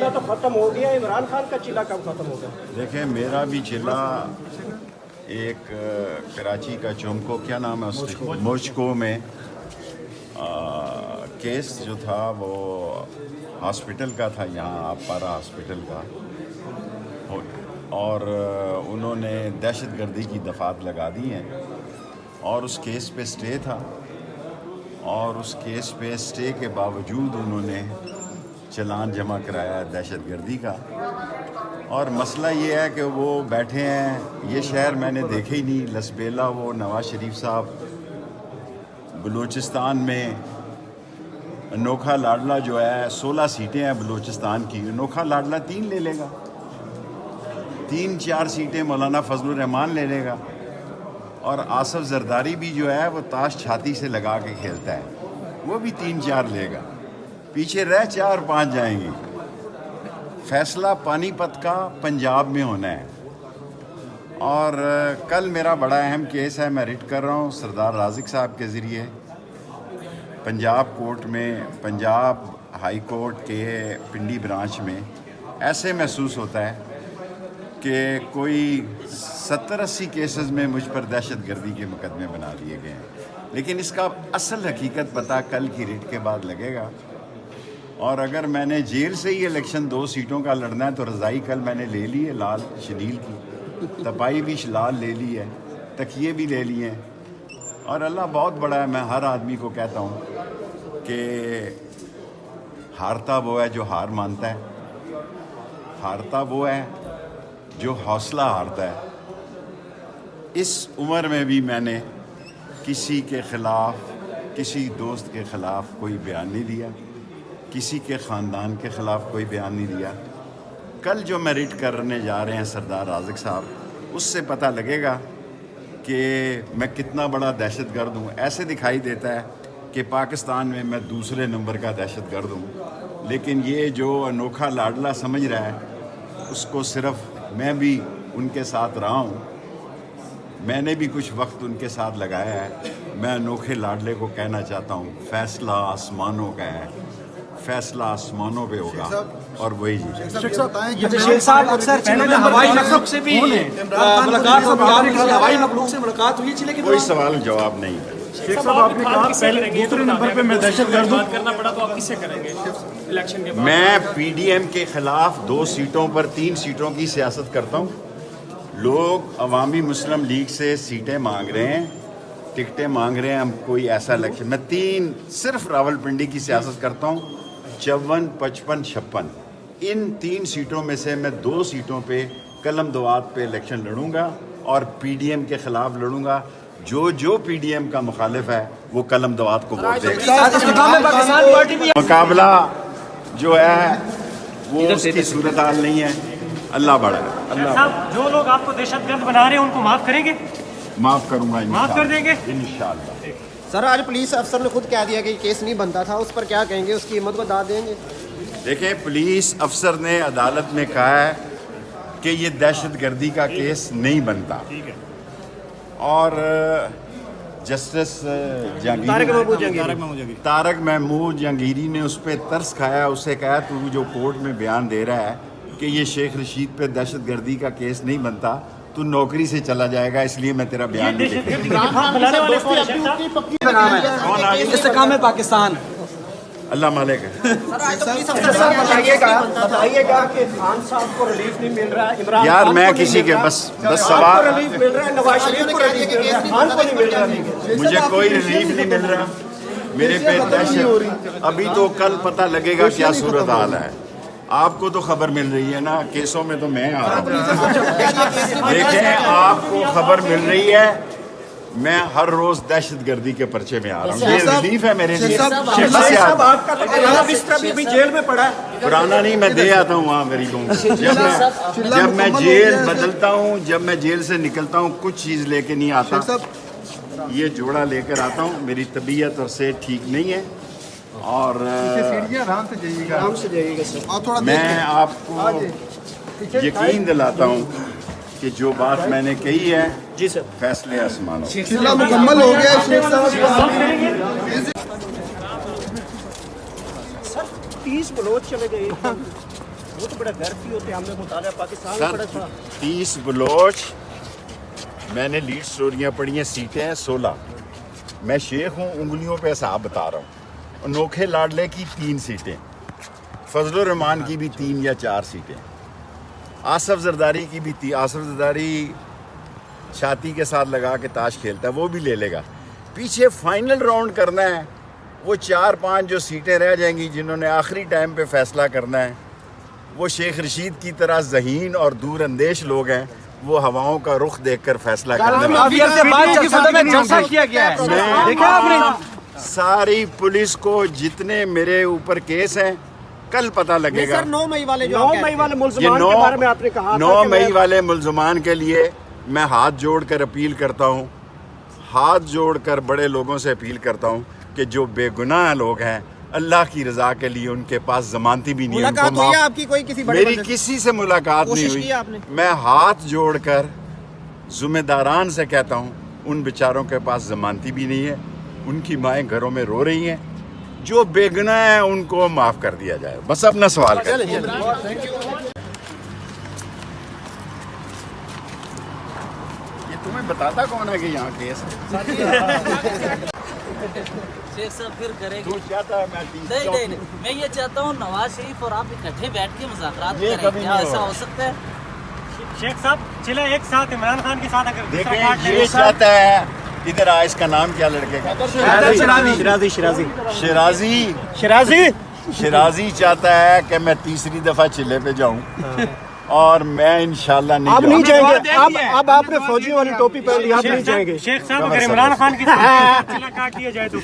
चला तो खत्म हो गया, इमरान खान का चिल्ला कब खत्म होगा? देखें, मेरा भी चिल्ला एक कराची का चौमको, क्या नाम है उसका, मोचको में केस जो था वो हॉस्पिटल का था, यहाँ आपारा हॉस्पिटल का, और उन्होंने दहशतगर्दी की दफात लगा दी हैं और उस केस पे स्टे था, और उस केस पे स्टे के बावजूद उन्होंने चलान जमा कराया है दहशतगर्दी का। और मसला ये है कि वो बैठे हैं, ये शहर मैंने देखे ही नहीं, लसबेला, वो नवाज शरीफ साहब बलूचिस्तान में अनोखा लाडला जो है 16 सीटें हैं बलूचिस्तान की, अनोखा लाडला 3 ले लेगा, 3-4 सीटें मौलाना फजलुर रहमान ले लेगा, और आसफ जरदारी भी जो है वो ताश छाती से लगा के खेलता है, वो भी 3-4 लेगा, पीछे रह 4-5 जाएंगी। फैसला पानीपत का पंजाब में होना है। और कल मेरा बड़ा अहम केस है, मैं रिट कर रहा हूँ सरदार राज़िक साहब के ज़रिए पंजाब कोर्ट में, पंजाब हाई कोर्ट के पिंडी ब्रांच में। ऐसे महसूस होता है कि कोई 70-80 केसेस में मुझ पर दहशतगर्दी के मुकदमे बना दिए गए हैं, लेकिन इसका असल हकीकत पता कल की रिट के बाद लगेगा। और अगर मैंने जेल से ही इलेक्शन 2 सीटों का लड़ना है तो रज़ाई कल मैंने ले ली है लाल शनील की, तपाई भी लाल ले ली है, तकिए भी ले लिए हैं, और अल्लाह बहुत बड़ा है। मैं हर आदमी को कहता हूँ कि हारता वो है जो हार मानता है, हारता वो है जो हौसला हारता है। इस उम्र में भी मैंने किसी के ख़िलाफ़, किसी दोस्त के ख़िलाफ़ कोई बयान नहीं दिया, किसी के ख़ानदान के ख़िलाफ़ कोई बयान नहीं दिया। कल जो मैं रिट करने जा रहे हैं सरदार राज़िक साहब, उससे पता लगेगा कि मैं कितना बड़ा दहशतगर्द हूँ। ऐसे दिखाई देता है कि पाकिस्तान में मैं दूसरे नंबर का दहशतगर्द हूँ, लेकिन ये जो अनोखा लाडला समझ रहा है उसको सिर्फ मैं भी उनके साथ रहा हूँ, मैंने भी कुछ वक्त उनके साथ लगाया है। मैं अनोखे लाडले को कहना चाहता हूँ, फैसला आसमानों का है, फैसला आसमानों पे होगा और वही जी। शेख साहब अक्सर हवाई मखलूक से भी मुलाकात हुई थी, लेकिन कोई सवाल जवाब नहीं है। शेख साहब आपने कहा पहले दूसरे नंबर पे मैं दहशतगर्द हूं, करना पड़ा तो आप किससे करेंगे इलेक्शन के बाद? मैं पीडीएम के खिलाफ 2 सीटों पर 3 सीटों की सियासत करता हूँ। लोग अवामी मुस्लिम लीग से सीटें मांग रहे हैं, टिकटें मांग रहे हैं, हम कोई ऐसा इलेक्शन, मैं 3 सिर्फ रावलपिंडी की सियासत करता हूँ, 54, 55, 56। इन 3 सीटों में से मैं 2 सीटों पे कलम दवात पे इलेक्शन लड़ूंगा और पीडीएम के खिलाफ लड़ूंगा। जो पीडीएम का मुखालिफ है वो कलम दवात को वोट देगा। मुकाबला जो है वो उसकी सूरत हाल नहीं है। अल्लाह बड़ा है। अल्लाह। जो लोग आपको दहशतगर्द बना रहे हैं उनको माफ करेंगे? माफ करूंगा, माफ कर देंगे इंशाअल्लाह। सर, आज पुलिस अफसर ने खुद कह दिया कि केस नहीं बनता था, उस पर क्या कहेंगे, उसकी हिम्मत को दाद देंगे? देखें, पुलिस अफसर ने अदालत में कहा है कि ये दहशतगर्दी का केस नहीं बनता, और जस्टिस तारक महमूद जहांगीरी ने उस पर तरस खाया, उससे कहा तू जो कोर्ट में बयान दे रहा है कि ये शेख रशीद पे दहशतगर्दी का केस नहीं बनता, तू नौकरी से चला जाएगा, इसलिए मैं तेरा बयान नहीं इस्तेकाम पाकिस्तान। अल्लाह मालिक है। बताइएगा कि खान साहब को रिलीफ नहीं मिल रहा है, इमरान यार खान मैं को किसी नहीं के मिल बस रहा, सवाल, रिलीफ मिल रहा है, नवाज शरीफ को रिलीफ मिल रहा है, खान को नहीं मिल रहा। मुझे कोई रिलीफ नहीं मिल रहा, मेरे पे दहशत। अभी तो कल पता लगेगा क्या सूरत हाल है। आपको तो खबर मिल रही है ना, केसों में तो मैं आ रहा हूँ। देखें, आपको खबर मिल रही है, मैं हर रोज दहशतगर्दी के पर्चे में आ रहा हूँ, ये रिलीफ है मेरे लिए। आपका तो पुराना बिस्तर भी जेल में पड़ा है। पुराना नहीं, मैं दे आता हूँ वहाँ गरीबों को। जब मैं जेल बदलता हूँ, जब मैं जेल से निकलता हूँ, कुछ चीज़ लेके नहीं आता, ये जोड़ा लेकर आता हूँ। मेरी तबीयत और सेहत ठीक नहीं है, और आराम से जाइएगा सर। मैं आपको यकीन दिलाता हूँ कि जो बात मैंने कही है, जी सर, फैसले आसमानों। सिलसिला मुकम्मल हो गया शेख साहब। सर 30 बलोच चले गए। وہ تو بڑا غیر ہوتے ہیں، ہم نے مطالعہ پاکستان میں سر بڑا تھا 30 بلوچ، میں نے لیڈ سٹوریاں پڑھی ہیں، سیٹیں ہیں 16. میں شیخ ہوں، انگلیوں پہ حساب بتا رہا ہوں. انوکھے لاڈلے کی 3 سیٹیں، فضل الرحمان کی بھی 3 یا 4 سیٹیں، آصف زرداری کی بھی 3. آصف زرداری چھاتی کے ساتھ لگا کے تاش کھیلتا ہے، وہ بھی لے لے گا. پیچھے فائنل راؤنڈ کرنا ہے، وہ 4-5 جو سیٹیں رہ جائیں گی جنہوں نے آخری ٹائم پہ فیصلہ کرنا ہے، وہ شیخ رشید کی طرح ذہین اور دور اندیش لوگ ہیں، وہ ہواؤں کا رخ دیکھ کر فیصلہ کرنے والے. ساری پولیس کو جتنے میرے اوپر کیس ہیں کل پتہ لگے گا. سر 9 مئی والے جو 9 مئی والے ملزمان کے بارے میں آپ نے کہا 9 مئی والے ملزمان کے لیے میں ہاتھ جوڑ کر اپیل کرتا ہوں، ہاتھ جوڑ کر بڑے لوگوں سے اپیل کرتا ہوں کہ جو بے گناہ لوگ ہیں، اللہ کی رضا کے لیے ان کے پاس ضمانتی بھی نہیں ہے. ملاقات ہوئی ہے آپ کی کوئی کسی بڑے میری کسی سے ملاقات نہیں کوشش ہوئی. کی آپ نے؟ میں ہاتھ جوڑ کر ذمہ داران سے کہتا ہوں ان بیچاروں کے پاس ضمانتی بھی نہیں ہے، ان کی مائیں گھروں میں رو رہی ہیں، جو بے گناہ ہیں ان کو معاف کر دیا جائے. بس اپنا سوال کریں. یہ تمہیں بتاتا کون ہے کہ یہاں کیس ہے؟ شیخ صاحب پھر کریں گے. تو چاہتا ہے میں نہیں، میں یہ چاہتا ہوں نواز شریف اور آپ اکٹھے بیٹھ کے مذاکرات یہ کریں. کبھی کیا نہیں ایسا ہوگا. ہو سکتا ہے؟ شیخ صاحب چلے ایک ساتھ عمران خان کے ساتھ اگر دوسرا دیکھیں پارٹ یہ چاہتا ہے، ادھر آ، اس کا نام کیا لڑکے کا؟ شرازی چاہتا ہے کہ میں تیسری دفعہ چلے پہ جاؤں اور میں انشاءاللہ نہیں آپ نہیں جاؤں. جائیں گے. اب آپ نے فوجی والی ٹوپی پہن لی، آپ نہیں جائیں گے. شیخ صاحب اگر عمران خان کے ساتھ چلا کاٹ لیا جائے تو